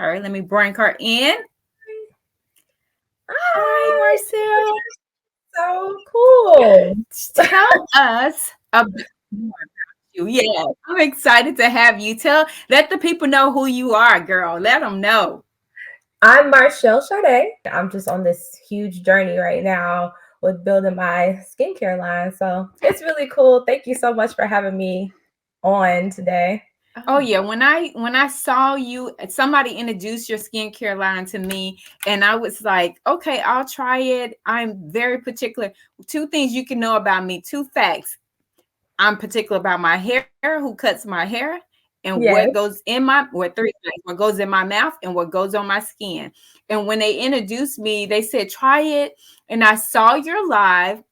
All right, let me bring her in. Hi, Hi, Marcel. so cool. Tell us about you. Yeah, I'm excited to have you. Let the people know who you are, girl. Let them know. I'm Marshall Sade. I'm just on this huge journey right now with building my skincare line. So it's really cool. Thank you so much for having me on today. Oh yeah, when I saw you, somebody introduced your skincare line to me, and I was like, okay, I'll try it. I'm very particular. Two things you can know about me, two facts. I'm particular about my hair, who cuts my hair, and what Yes. goes in my what three things, what goes in my mouth and what goes on my skin. And when they introduced me, they said, try it. And I saw your live.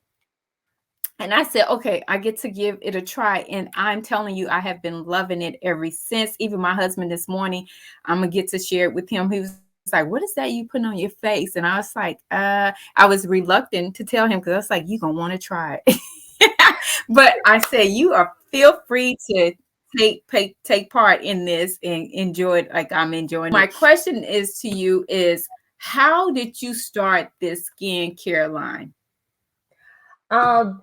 And I said, okay, I get to give it a try. And I'm telling you, I have been loving it ever since. Even my husband this morning, I'm going to get to share it with him. He was like, what is that you put on your face? And I was like, I was reluctant to tell him because I was like, you're going to want to try it. But I said, you are feel free to take part in this and enjoy it like I'm enjoying it. My question is to you is, how did you start this skincare line?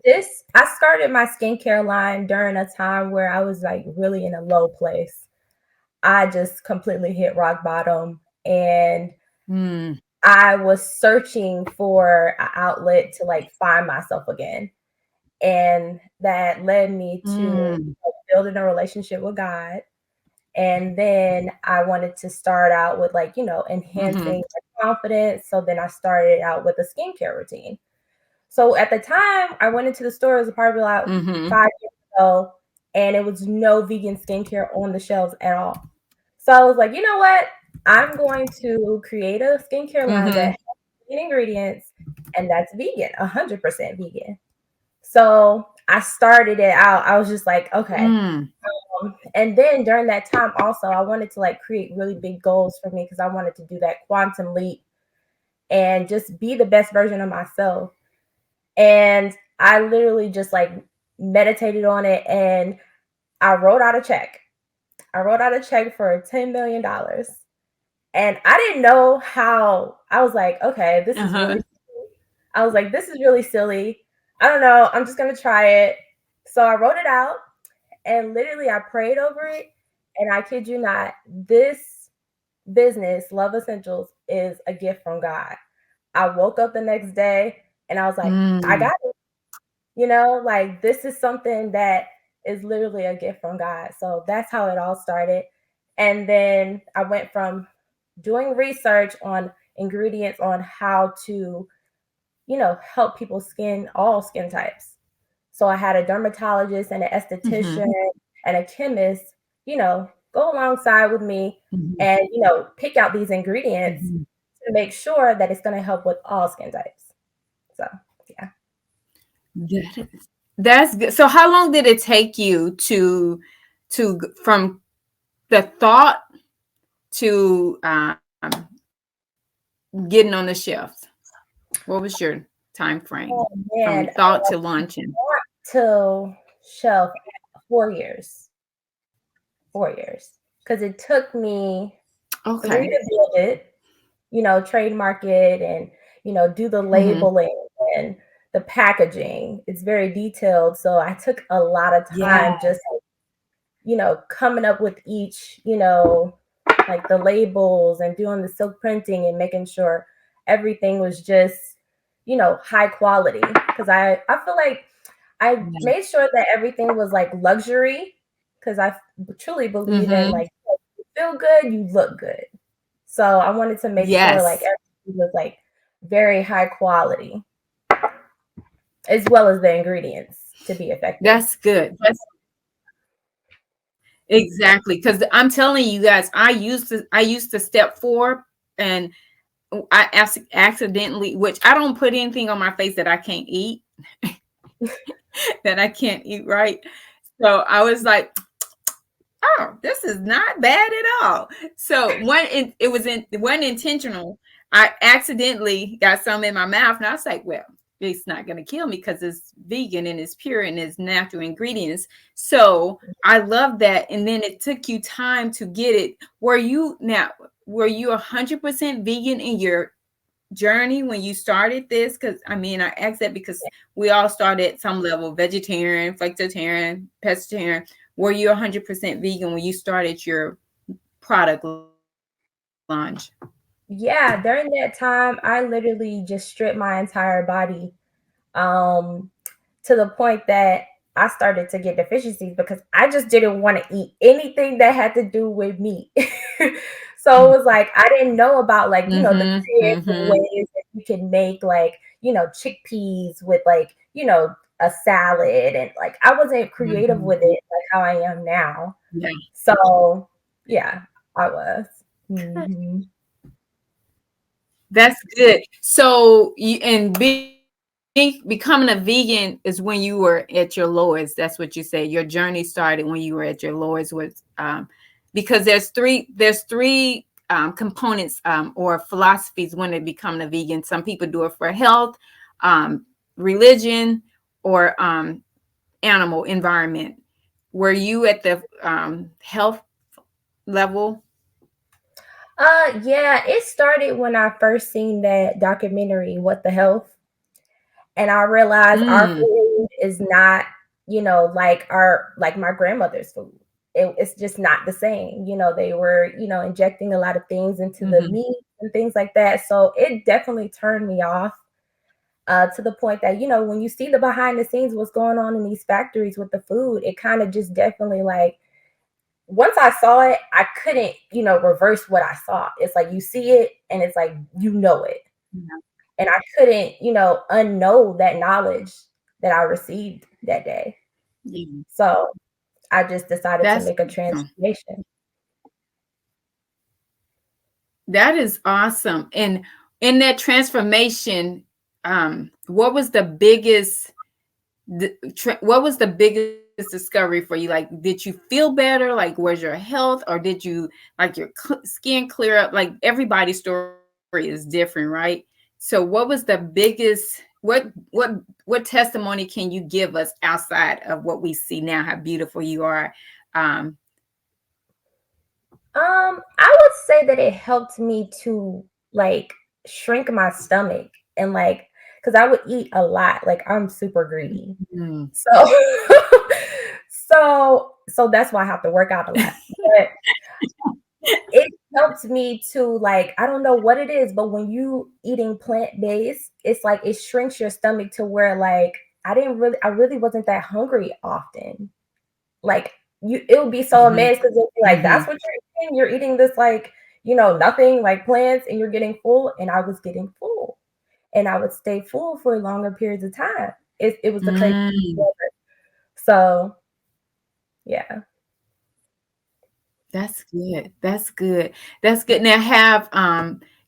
This I started my skincare line during a time where I was like really in a low place. I just completely hit rock bottom, and Mm, I was searching for an outlet to like find myself again. And that led me to mm, building a relationship with God. And then I wanted to start out with like, enhancing mhm, my confidence. So then I started out with a skincare routine. So at the time I went into the store, it was probably about mhm, 5 years ago, and it was no vegan skincare on the shelves at all. So I was like, you know what? I'm going to create a skincare line that mhm, has vegan ingredients and that's vegan, 100% vegan. So I started it out. I was just like, okay. mm, And then during that time, also, I wanted to like create really big goals for me because I wanted to do that quantum leap and just be the best version of myself. And I literally just like meditated on it, and I wrote out a check. I wrote out a check for $10 million. And I didn't know how. I was like, okay, this is really uh-huh. silly. I was like, this is really silly. I don't know. I'm just going to try it. So I wrote it out, and literally I prayed over it. And I kid you not, this business, Love Essentials, is a gift from God. I woke up the next day and I was like, I Mm, got it. Like this is something that is literally a gift from God. So that's how it all started. And then I went from doing research on ingredients on how to, help people's skin, all skin types. So I had a dermatologist and an esthetician mhm, and a chemist, go alongside with me mhm, and, pick out these ingredients mhm. to make sure that it's going to help with all skin types. So, yeah. That is- That's good. So how long did it take you from the thought to getting on the shelves? What was your time frame Oh, from man. thought to launching? Till shelf 4 years. 4 years. Because it took me three Okay. to build it, trademark it and, do the Mhm. labeling and the packaging. It's very detailed. So I took a lot of Yeah. time just, coming up with each, like the labels and doing the silk printing and making sure everything was just, high quality. Because I feel like I made sure that everything was like luxury because I truly believe in Mhm. like you feel good, you look good. So I wanted to make sure like Yes. everything was like very high quality as well as the ingredients to be effective. That's good. That's exactly because I'm telling you guys, I used to step 4 and accidentally, which I don't put anything on my face that I can't eat, that I can't eat right. So I was like, oh, this is not bad at all. So it wasn't intentional. I accidentally got some in my mouth, and I was like, well, it's not going to kill me because it's vegan and it's pure and it's natural ingredients. So I love that. And then it took you time to get it. Were you now? were you 100% vegan in your journey when you started this? Because I mean, I asked that because we all started at some level, vegetarian, flexitarian, pescatarian. Were you 100% vegan when you started your product launch? Yeah, during that time, I literally just stripped my entire body, um, to the point that I started to get deficiencies because I just didn't want to eat anything that had to do with meat. So it was like I didn't know about, like, the Mm-hmm. creative Mm-hmm. ways that you can make, like, chickpeas with, like, a salad, and like I wasn't creative Mm-hmm. with it like how I am now. Yeah. So yeah, I was. Hmm. That's good. So, and becoming a vegan is when you were at your lowest. That's what you said. Your journey started when you were at your lowest. Because there's three components or philosophies when they become a vegan. Some people do it for health, religion, or animal environment. Were you at the health level? Yeah, it started when I first seen that documentary, What the Health, and I realized our Mm, food is not, like my grandmother's food. It's just not the same. They were, injecting a lot of things into the mhm, meat and things like that. So it definitely turned me off, to the point that, when you see the behind the scenes, what's going on in these factories with the food, it kind of just definitely, like, once I saw it, I couldn't, reverse what I saw. It's like you see it and it's like it. yeah, And I couldn't, unknow that knowledge that I received that day. yeah. So I just decided to That's make a awesome. transformation. That is awesome. And in that transformation, what was the biggest what was the biggest discovery for you? Like, did you feel better? Like, was your health, or did you like your skin clear up? Like, everybody's story is different, right? So, what was the biggest what testimony can you give us outside of what we see now? How beautiful you are. Um, I would say that it helped me to, like, shrink my stomach, and, like, because I would eat a lot. Like, I'm super greedy. mm. So so that's why I have to work out a lot. But it helps me to, like, I don't know what it is, but when you eating plant-based, it's like it shrinks your stomach to where, like, I really wasn't that hungry often. Like, it would be so Mhm, amazed because it'll be like, mhm. that's what you're eating. You're eating this, like, nothing like plants, and you're getting full. And I was getting full. And I would stay full for longer periods of time. It was the crazy. Mm, So yeah. that's good. That's good. That's good. Now have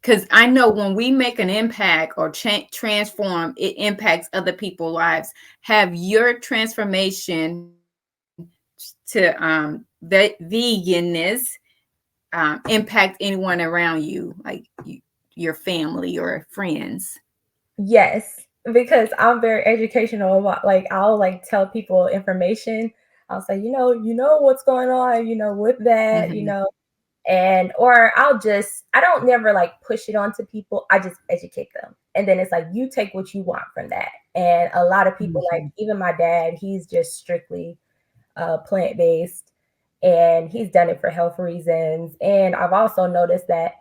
because I know when we make an impact or transform, it impacts other people's lives. Have your transformation to veganness impact anyone around you, like your family or friends? Yes, because I'm very educational about, like, I'll, like, tell people information. I'll say, what's going on, with that, Hmm. and or I don't never, like, push it onto people. I just educate them. And then it's like you take what you want from that. And a lot of people, like, Hmm. even my dad, he's just strictly plant-based, and he's done it for health reasons. And I've also noticed that,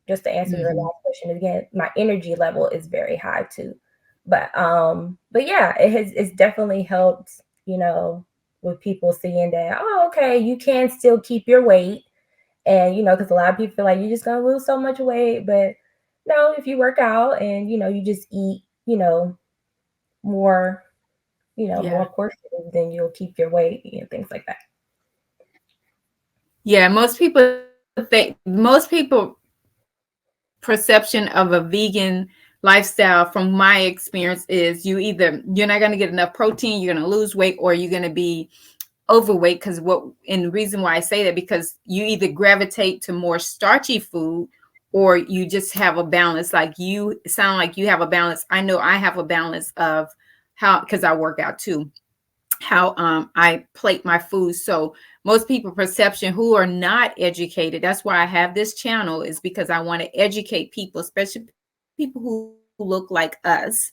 just to answer your Hmm. last question again, my energy level is very high too. But yeah, it's definitely helped, with people seeing that, oh, okay, you can still keep your weight. And, because a lot of people feel like you're just gonna lose so much weight, but no, if you work out and, you just eat, more, Yeah. more portions, then you'll keep your weight and things like that. Yeah, most people perception of a vegan lifestyle from my experience is you're not going to get enough protein, you're going to lose weight, or you're going to be overweight. Because what and the reason why I say that, because you either gravitate to more starchy food or you just have a balance. Like, you sound like you have a balance. I know I have a balance of how, because I work out too. how I plate my food. So most people perception who are not educated, that's why I have this channel, is because I want to educate people, especially people who look like us,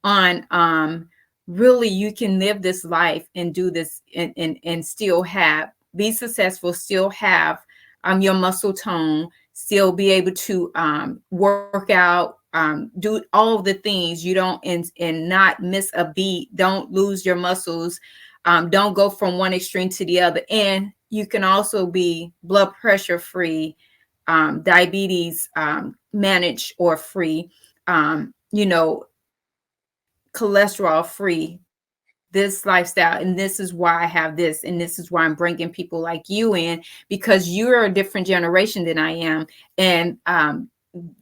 on really you can live this life and do this and still have be successful, still have your muscle tone, still be able to work out, do all the things you don't, and not miss a beat, don't lose your muscles, don't go from one extreme to the other. And you can also be blood pressure free, diabetes managed or free, you know, cholesterol free, this lifestyle. And this is why I have this, and this is why I'm bringing people like you in, because you're a different generation than I am. And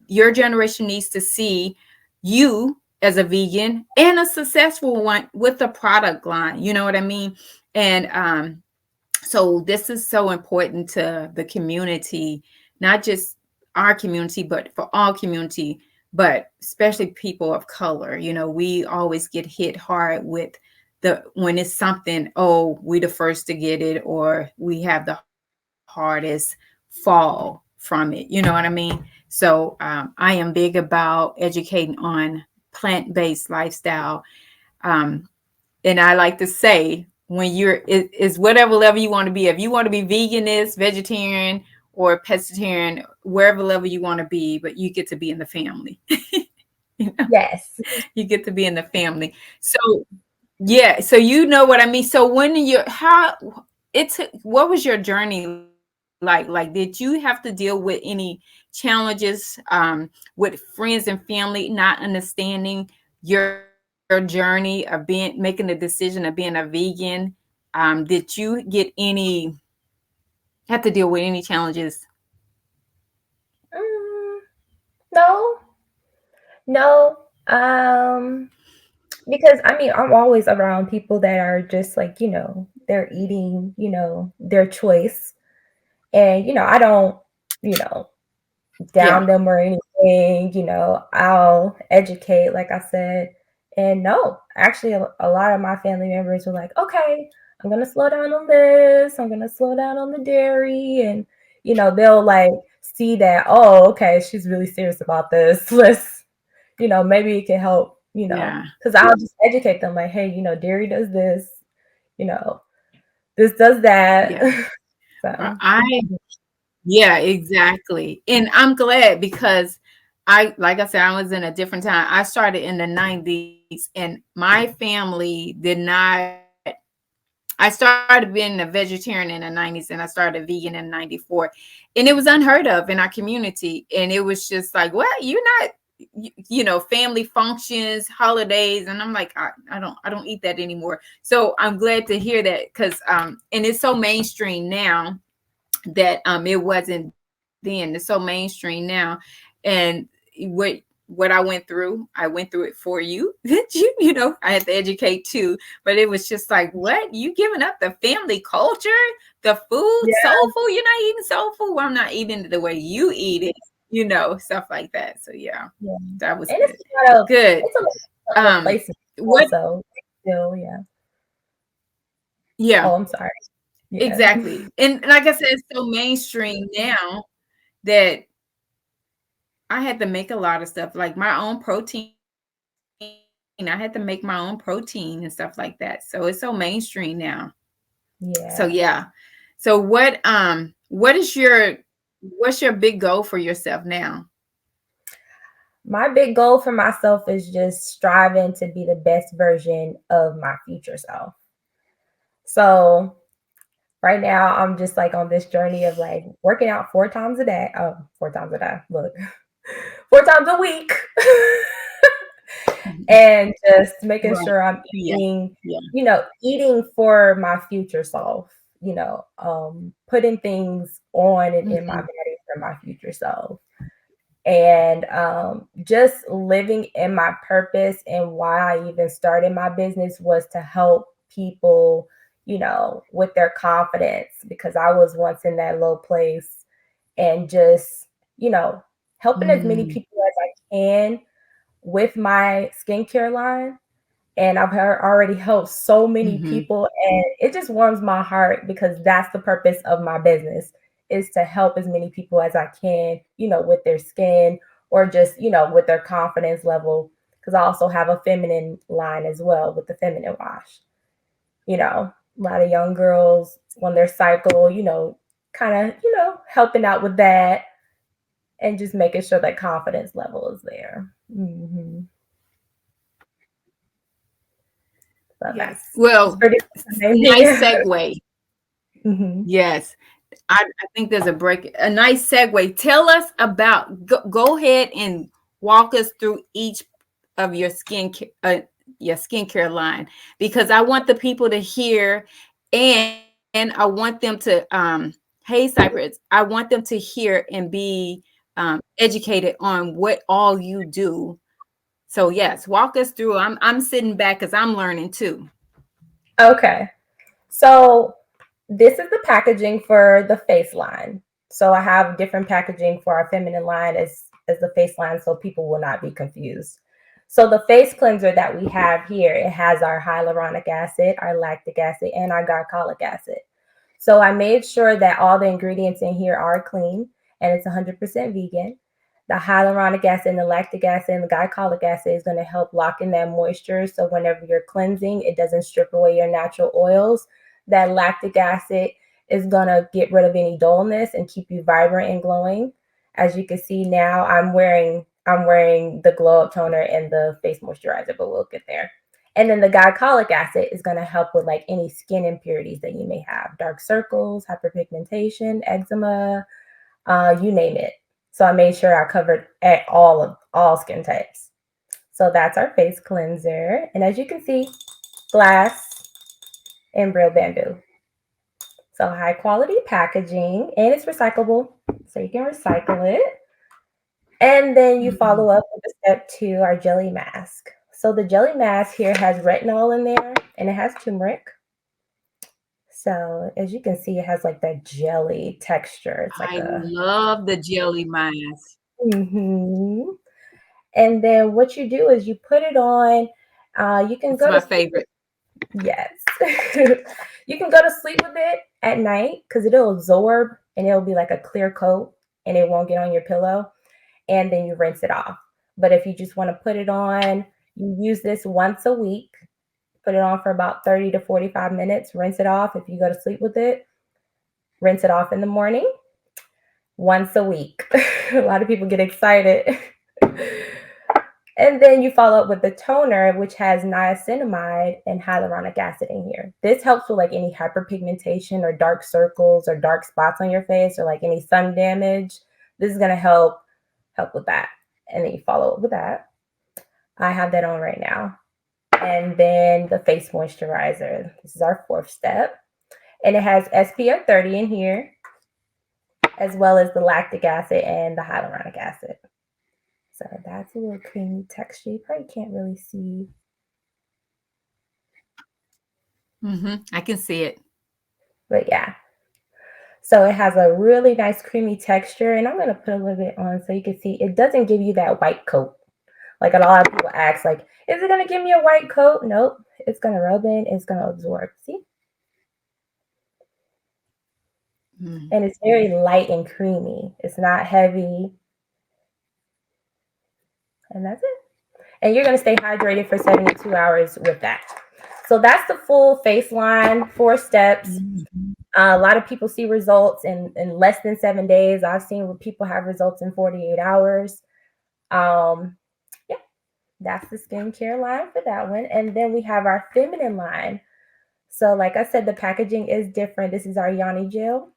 your generation needs to see you as a vegan and a successful one with a product line. You know what I mean? And so this is so important to the community, not just our community, but for all community, but especially people of color. You know, we always get hit hard with the when it's something, oh, we the first to get it, or we have the hardest fall from it. You know what I mean? So I am big about educating on plant-based lifestyle. Um, and I like to say, when you're is whatever level you want to be. If you want to be veganist, vegetarian, or pescatarian, wherever level you want to be, but you get to be in the family. You know? Yes. You get to be in the family. So yeah, so you know what I mean. So when you how it took, what was your journey like? Like, did you have to deal with any challenges with friends and family not understanding your journey of being making the decision of being a vegan? Did you get any have to deal with any challenges? Mm, no, no. Because I mean, I'm always around people that are just like, they're eating, their choice. And, I don't, you know, Yeah, down them or anything, I'll educate, like I said. And no, actually, a lot of my family members were like, okay, I'm going to slow down on this. I'm going to slow down on the dairy. And, they'll like see that, oh, okay, she's really serious about this. Let's, maybe it can help, yeah, because I'll just educate them like, hey, dairy does this, you know, this does that. yeah. So, I Yeah, exactly. And I'm glad because like I said, I was in a different time. I started in the 90s, and my family did not. I started being a vegetarian in the 90s, and I started vegan in 94. And it was unheard of in our community. And it was just like, what? You're not, family functions, holidays. And I'm like, I don't eat that anymore. So I'm glad to hear that, because and it's so mainstream now that it wasn't then. It's so mainstream now. And what I went through it for you. I had to educate too. But it was just like, what? You giving up the family culture, the food, yeah, soul food? You're not eating soul food? Well, I'm not eating it the way you eat it, stuff like that. So yeah, yeah. that was And good. Good. it's a lot of other Um, places what also. Still, yeah. yeah, Oh, I'm sorry. Yeah. exactly. And like I said, it's so mainstream now that I had to make a lot of stuff, like my own protein. I had to make my own protein and stuff like that. So it's so mainstream now. So yeah. Yeah. So what's your big goal for yourself now? My big goal for myself is just striving to be the best version of my future self. So right now I'm just like on this journey of like working out 4 times a day. Oh, 4 times a day. Look, 4 times a week. And just making Right. sure I'm Yeah. eating, Yeah. eating for my future self, putting things on and in my Mhm. body for my future self. And just living in my purpose. And why I even started my business was to help people, with their confidence, because I was once in that low place. And just, helping as many Mm. people as I can with my skincare line. And I've already helped so many Mhm. people, and it just warms my heart because that's the purpose of my business, is to help as many people as I can, with their skin or just, with their confidence level. Because I also have a feminine line as well with the feminine wash. A lot of young girls on their cycle, kind of, helping out with that and just making sure that confidence level is there. So that's Well, pretty much the main nice thing. segue. Mhm. Yes. I think there's a nice segue. Tell us about, go ahead and walk us through each of your skincare line, because I want the people to hear, and I want them to hey Cypress, I want them to hear and be educated on what all you do. So yes, walk us through. I'm sitting back because I'm learning too. Okay. So this is the packaging for the face line. So I have different packaging for our feminine line as the face line, so people will not be confused. So the face cleanser that we have here, it has our hyaluronic acid, our lactic acid, and our glycolic acid. So I made sure that all the ingredients in here are clean and it's 100% vegan. The hyaluronic acid and the lactic acid and the glycolic acid is going to help lock in that moisture. So whenever you're cleansing, it doesn't strip away your natural oils. That lactic acid is going to get rid of any dullness and keep you vibrant and glowing. As you can see now, I'm wearing the glow up toner and the face moisturizer, but we'll get there. And then the glycolic acid is going to help with like any skin impurities that you may have, dark circles, hyperpigmentation, eczema, you name it. So I made sure I covered at all skin types. So that's our face cleanser. And as you can see, glass and real bamboo. So high quality packaging, and it's recyclable. So you can recycle it. And then you follow up with step 2, our jelly mask. So the jelly mask here has retinol in there and it has turmeric. So as you can see, it has like that jelly texture. It's like I a love the jelly mask. hmm And then what you do is you put it on. You can It's go my to sleep with, favorite. yes. You can go to sleep with it at night because it'll absorb and it'll be like a clear coat and it won't get on your pillow. And then you rinse it off. But if you just want to put it on, you use this once a week. Put it on for about 30 to 45 minutes. Rinse it off if you go to sleep with it. Rinse it off in the morning once a week. A lot of people get excited. And then you follow up with the toner, which has niacinamide and hyaluronic acid in here. This helps with like any hyperpigmentation or dark circles or dark spots on your face or like any sun damage. This is going to help with that. And then you follow up with that. I have that on right now. And then the face moisturizer. This is our 4th step. And it has SPF 30 in here, as well as the lactic acid and the hyaluronic acid. So that's a little creamy texture. You probably can't really see. I can see it. But yeah. So it has a really nice creamy texture. And I'm going to put a little bit on so you can see it doesn't give you that white coat. Like a lot of people ask, like, is it going to give me a white coat? Nope. It's going to rub in. It's going to absorb. See? And it's very light and creamy. It's not heavy. And that's it. And you're going to stay hydrated for 72 hours with that. So that's the full face line, 4 steps. A lot of people see results in less than 7 days. I've seen where people have results in 48 hours. Yeah, that's the skincare line for that one. And then we have our feminine line. So like I said, the packaging is different. This is our Yanni gel.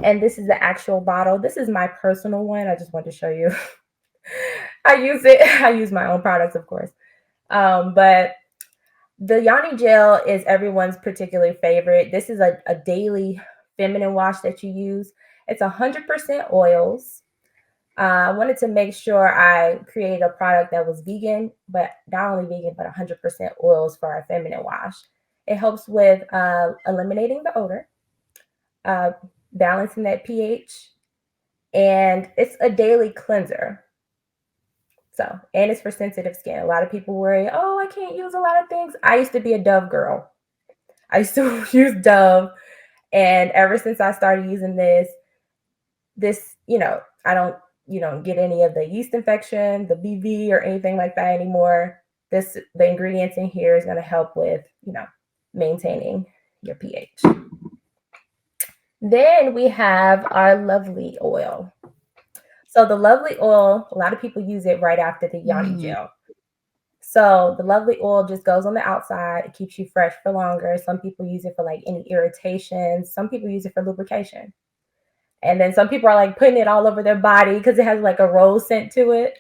And this is the actual bottle. This is my personal one. I just wanted to show you. I use it. I use my own products, of course. But the Yanni gel is everyone's particular favorite. This is a daily feminine wash that you use. It's 100% oils. I wanted to make sure I created a product that was vegan, but not only vegan, but 100% oils for our feminine wash. It helps with eliminating the odor, balancing that pH, and it's a daily cleanser. So, and it's for sensitive skin. A lot of people worry, oh, I can't use a lot of things. I used to be a Dove girl. I used to use Dove. And ever since I started using this, I don't, get any of the yeast infection, the BV or anything like that anymore. The ingredients in here is going to help with, maintaining your pH. Then we have our lovely oil. So the lovely oil, a lot of people use it right after the yoni gel. So the lovely oil just goes on the outside. It keeps you fresh for longer. Some people use it for like any irritations. Some people use it for lubrication. And then some people are like putting it all over their body because it has like a rose scent to it.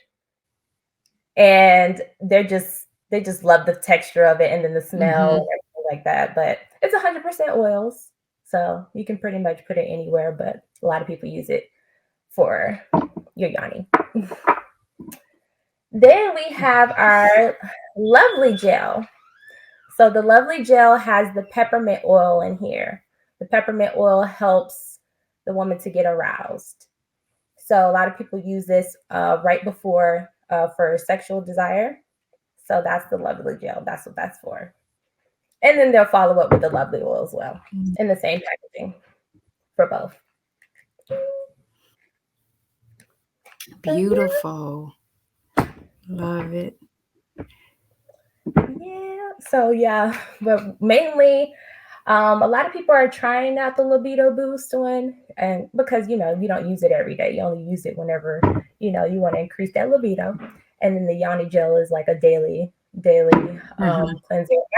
And they just love the texture of it and then the smell and everything like that. But it's 100% oils. So you can pretty much put it anywhere, but a lot of people use it for your yoni. Then we have our lovely gel. So the lovely gel has the peppermint oil in here. The peppermint oil helps the woman to get aroused. So a lot of people use this right before for sexual desire. So that's the lovely gel. That's what that's for. And then they'll follow up with the lovely oil as well in the same packaging for both. Beautiful. Love it. Yeah. So yeah, but mainly a lot of people are trying out the libido boost one, and because you don't use it every day, you only use it whenever you want to increase that libido. And then the yoni gel is like a daily cleanser. I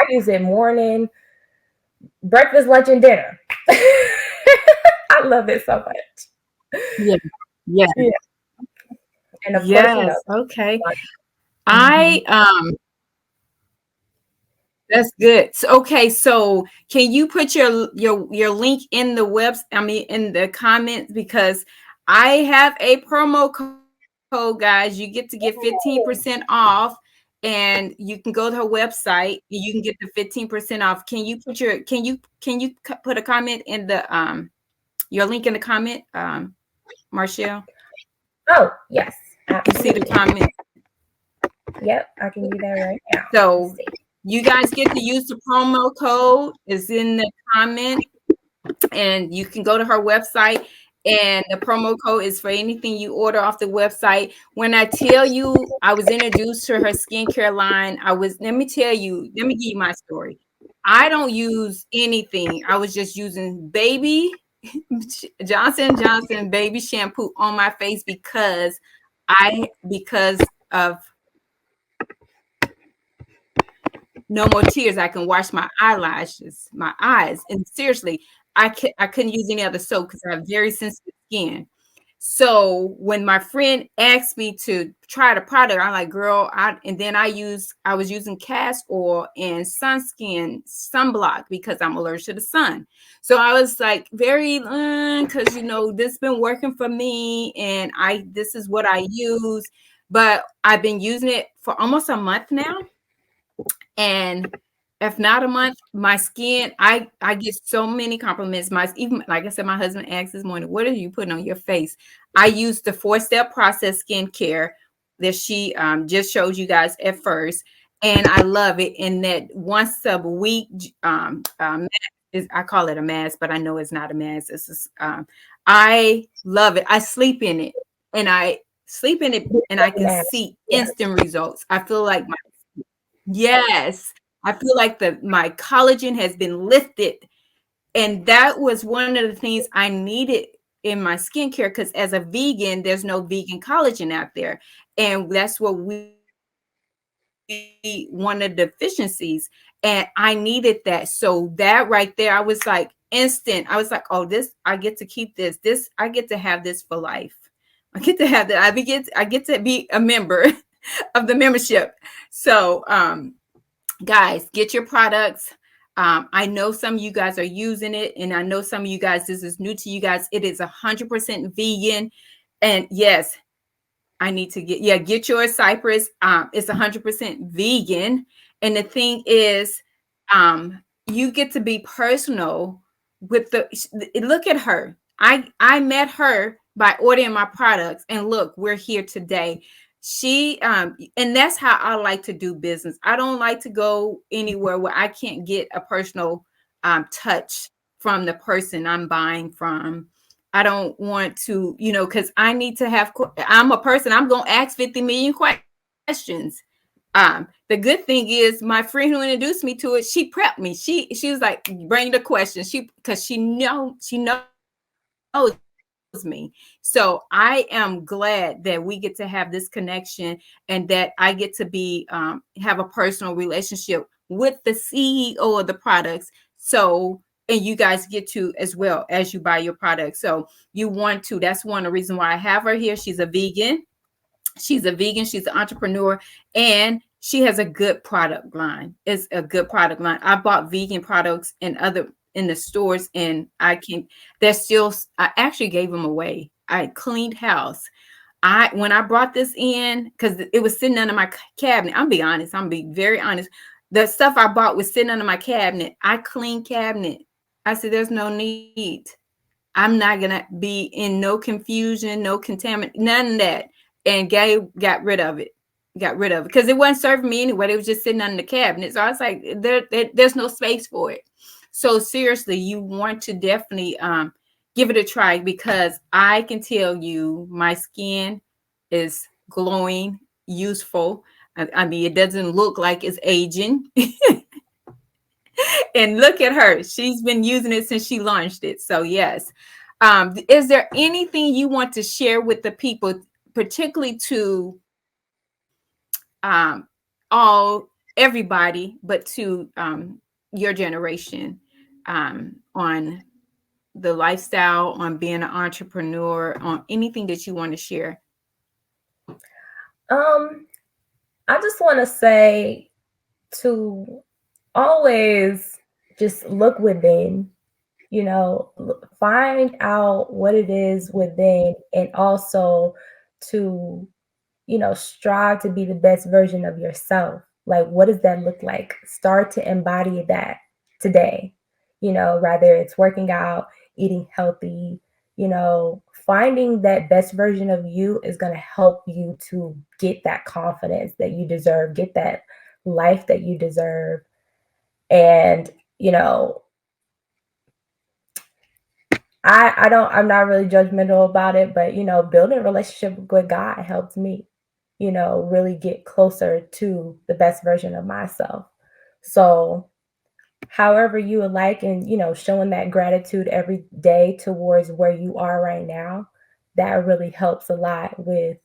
use it morning, breakfast, lunch, and dinner. I love it so much. Yeah. And of course, okay. That's good. So, okay, so can you put your link in in the comments, because I have a promo code, guys. You get to get 15% off, and you can go to her website and you can get the 15% off. Can you put a comment in the your link in the comment, Marshall? Oh, yes. Absolutely. You see the comment? Yep, I can do that right now. So you guys get to use the promo code. It's in the comment, and you can go to her website, and the promo code is for anything you order off the website. When I tell you I was introduced to her skincare line, let me give you my story. I don't use anything. I was just using baby Johnson & Johnson baby shampoo on my face because of no more tears. I can wash my eyelashes, my eyes. And seriously, I couldn't use any other soap because I have very sensitive skin. So when my friend asked me to try the product, I'm like, girl, I was using castor oil and sunblock because I'm allergic to the sun. So I was like very, because this been working for me, and this is what I use. But I've been using it for almost a month now. And if not a month, my skin, I get so many compliments. Even like I said, my husband asked this morning, what are you putting on your face? I use the 4-step process skincare that she just showed you guys at first. And I love it. And that once a week, I call it a mask, but I know it's not a mask. I love it. I sleep in it, and I can see instant results. I feel like I feel like my collagen has been lifted. And that was one of the things I needed in my skincare, because as a vegan, there's no vegan collagen out there. And that's what one of the deficiencies. And I needed that. So that right there, I was like instant. I was like, oh, I get to keep this. I get to have this for life. I get to have that. I get to be a member of the membership. So, guys, get your products. I know some of you guys are using it, and I know some of you guys, this is new to you guys. It is 100% vegan. And yes, I need to get yours, Cypress. It's 100% vegan. And the thing is, you get to be personal with look at her. I met her by ordering my products, and look, we're here today. she and that's how I like to do business. I don't like to go anywhere where I can't get a personal touch from the person I'm buying from. I don't want to, because I need to have, I'm a person, I'm going to ask 50 million questions. The good thing is my friend who introduced me to it, she prepped me. She was like, bring the question. Because she knows me. So I am glad that we get to have this connection and that I get to be have a personal relationship with the CEO of the products. So, and you guys get to as well as you buy your products. So you want to, that's one of the reasons why I have her here. She's a vegan. She's an entrepreneur, and she has a good product line. It's a good product line. I bought vegan products in the stores, and I actually gave them away. I cleaned house. When I brought this in, because it was sitting under my cabinet. I'm be very honest. The stuff I bought was sitting under my cabinet. I cleaned cabinet. I said, there's no need. I'm not gonna be in no confusion, no contaminant, none of that. And got rid of it. Got rid of it because it wasn't serving me anyway. It was just sitting under the cabinet. So I was like, there's no space for it. So seriously, you want to definitely give it a try, because I can tell you my skin is glowing, useful. I mean, it doesn't look like it's aging. And look at her. She's been using it since she launched it. So yes. Is there anything you want to share with the people, particularly to everybody, but to your generation, on the lifestyle, on being an entrepreneur, on anything that you want to share? I just want to say to always just look within, find out what it is within, and also to, strive to be the best version of yourself. Like, what does that look like? Start to embody that today, rather it's working out, eating healthy, finding that best version of you is going to help you to get that confidence that you deserve, get that life that you deserve. And, I'm not really judgmental about it, but, building a relationship with God helps me, really get closer to the best version of myself. So however you would like, and, showing that gratitude every day towards where you are right now, that really helps a lot with,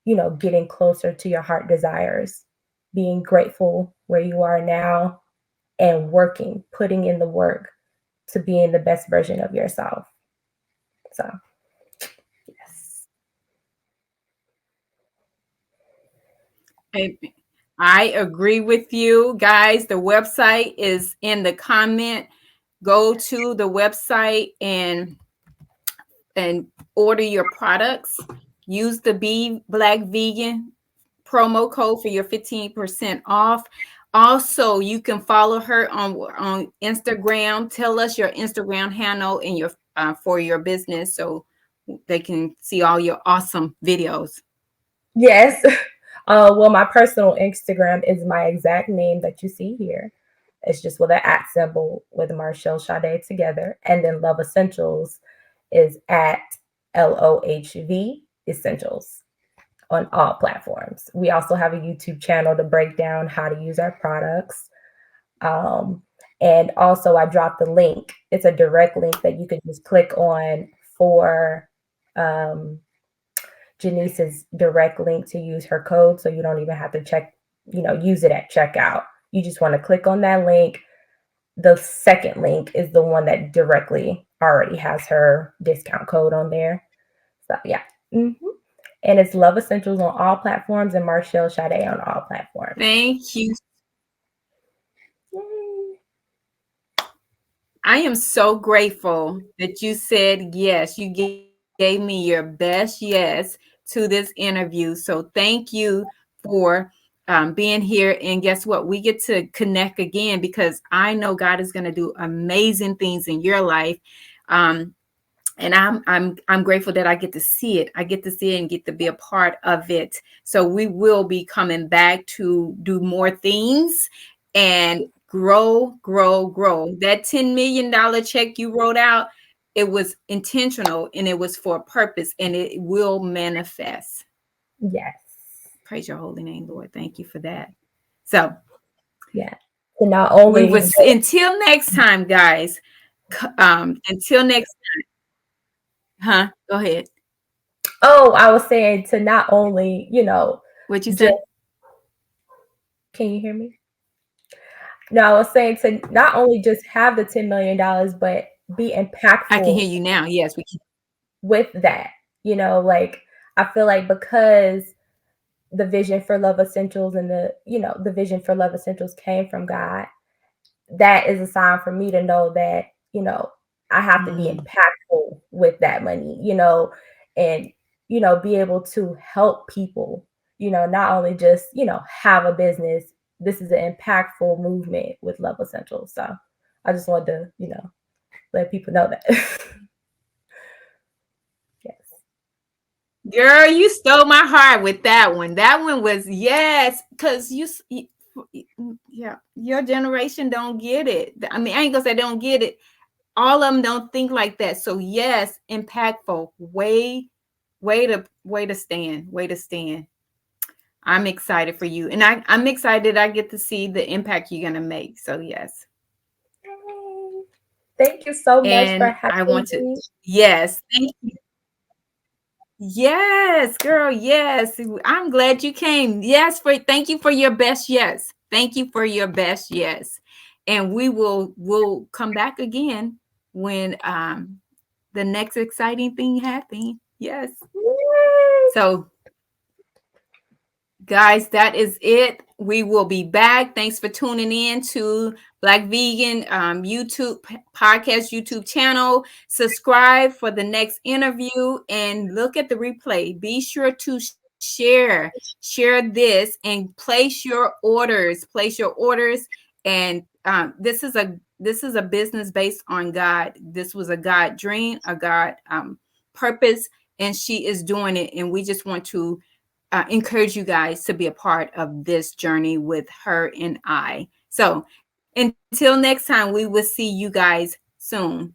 getting closer to your heart desires, being grateful where you are now, and working, putting in the work to being the best version of yourself. So, yes. I agree with you guys. The website is in the comment. Go to the website and order your products. Use the Be Black Vegan promo code for your 15% off. Also, you can follow her on Instagram. Tell us your Instagram handle and your for your business, so they can see all your awesome videos. Yes. Well, my personal Instagram is my exact name that you see here. It's just with an @ symbol with Marshall Sade together. And then Love Essentials is at LOHV Essentials on all platforms. We also have a YouTube channel to break down how to use our products. And also I dropped the link. It's a direct link that you can just click on for Janice's direct link to use her code. So you don't even have to use it at checkout. You just want to click on that link. The second link is the one that directly already has her discount code on there. So yeah. Mm-hmm. And it's Love Essentials on all platforms and Marshall Sade on all platforms. Thank you. Yay. I am so grateful that you said yes. You gave me your best yes to this interview. So thank you for being here. And guess what? We get to connect again, because I know God is going to do amazing things in your life. and I'm grateful that I get to see it. I get to see it and get to be a part of it. So we will be coming back to do more things and grow, grow, grow. That $10 million check you wrote out, it was intentional and it was for a purpose, and it will manifest. Yes. Praise your holy name, Lord. Thank you for that. So Yeah. So not we only was until next time, guys. Until next, huh? Go ahead. oh, I was saying to not only, What you just said? can you hear me? No, I was saying to not only just have the $10 million, but be I can impactful hear you now. Yes, we can. with that. Like I feel like because the vision for Love Essentials and the vision for Love Essentials came from God, that is a sign for me to know that, I have to be impactful with that money, and, be able to help people, not only just, have a business. This is an impactful movement with Love Essentials. So I just wanted to, let people know that. Yes. Girl, you stole my heart with that one. That one was yes, because yeah, your generation don't get it. I mean, I ain't gonna say they don't get it. All of them don't think like that. So yes, impactful. Way to stand. Way to stand. I'm excited for you, and I'm excited. I get to see the impact you're gonna make. So yes. Thank you so much for And I having want to, me. yes, thank you. Yes, girl, yes. I'm glad you came. Yes, thank you for your best yes. Thank you for your best yes. And we'll come back again when the next exciting thing happens. Yes. So guys, that is it. We will be back. Thanks for tuning in to Black Vegan YouTube podcast YouTube channel. Subscribe for the next interview and look at the replay. Be sure to share this and place your orders. Place your orders. And this is a business based on God. This was a God dream, a God purpose, and she is doing it. And we just want to encourage you guys to be a part of this journey with her and I. So until next time, we will see you guys soon.